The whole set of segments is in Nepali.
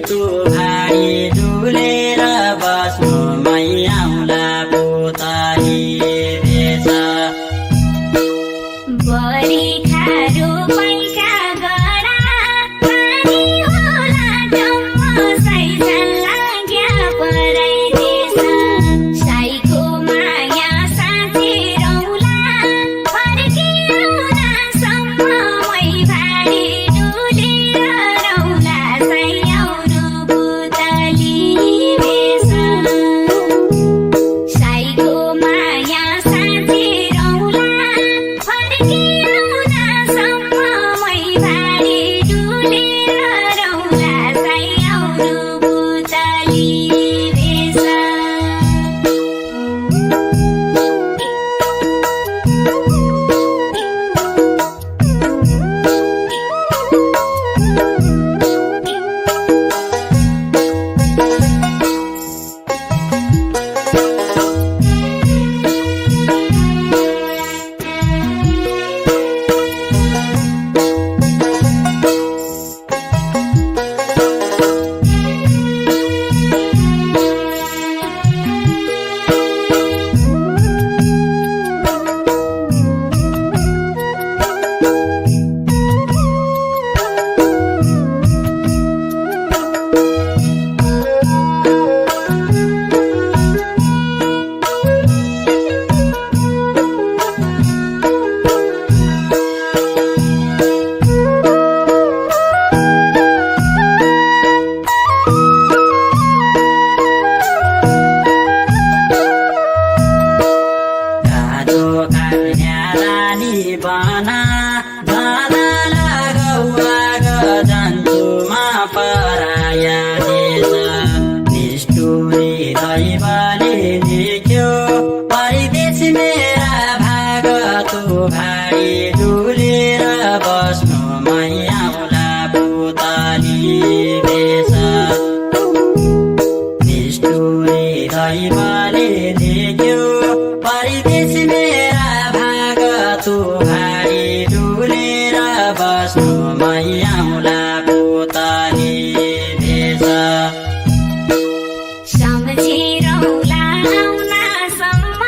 तु भाडी डुलेर बस्नु मैयाउला पुतली भेष बढी खारो पैका गरा पानी होला जम्म सैजन लाग्या परैदेश साईको माया साँचे रौला फर्किआउला सम्म मै भाडी डुलेर रौला सैयाउनु पुतली भेष साईको माया साँचे रौला फर्किआउला सम्म मै भाडी डुलेर रौला सैयाउनु पुतली भेष काँचो कान्या रानी बना जाना लगौवा गजन्तुमा पराया देश निष्ठुरी दैवले लेख्यो परदेश मेरा भाग तु भाडी डुलेर बस्नु मैयाउला पुतली भेष निष्ठुरी दैवले लेख्यो परदेश मेरा भाग तु भाडी डुलेर बस्नु मैयाउला पुतली भेष सम्झिरौला आउनासम्म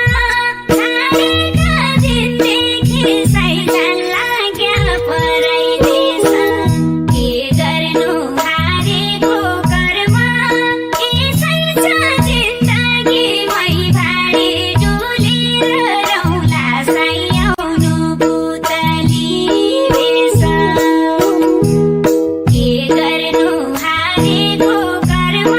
छाडेका दिनदेखि सैजन लाग्या परैदेश के गर्नु हारेको कर्म यसै छ जिन्दगी मै भाडी डुलेर रौला सैयाउनु पुतली भेष के गर्नु हारेको कर्म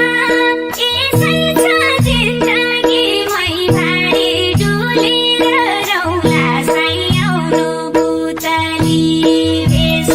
यसै छ जिन्दगी मै भाडी डुलेर रौला सैयाउनु पुतली भेष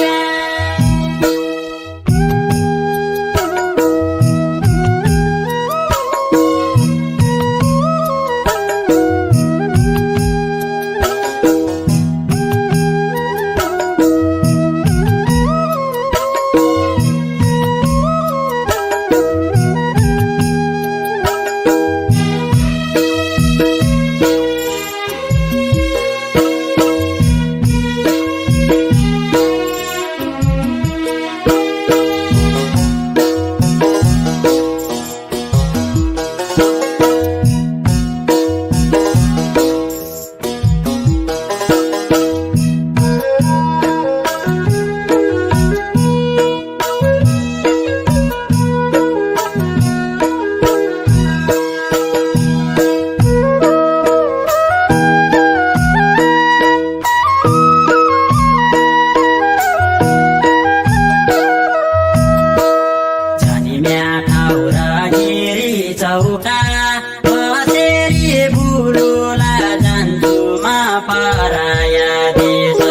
झनिम्या ठाउँ र गिरी चौका बसेरी बुलुला जन्तुमा पराया देश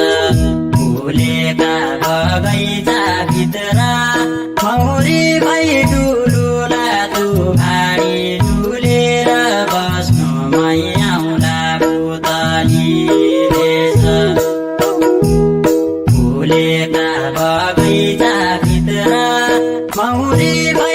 फुलेका बगैँचा भित्र मौरी भई डुलुला तु भाडी डुलेर बस्नु मैयाउला पुतली भेष फुलेका बगैँचा भित्र मौरी भई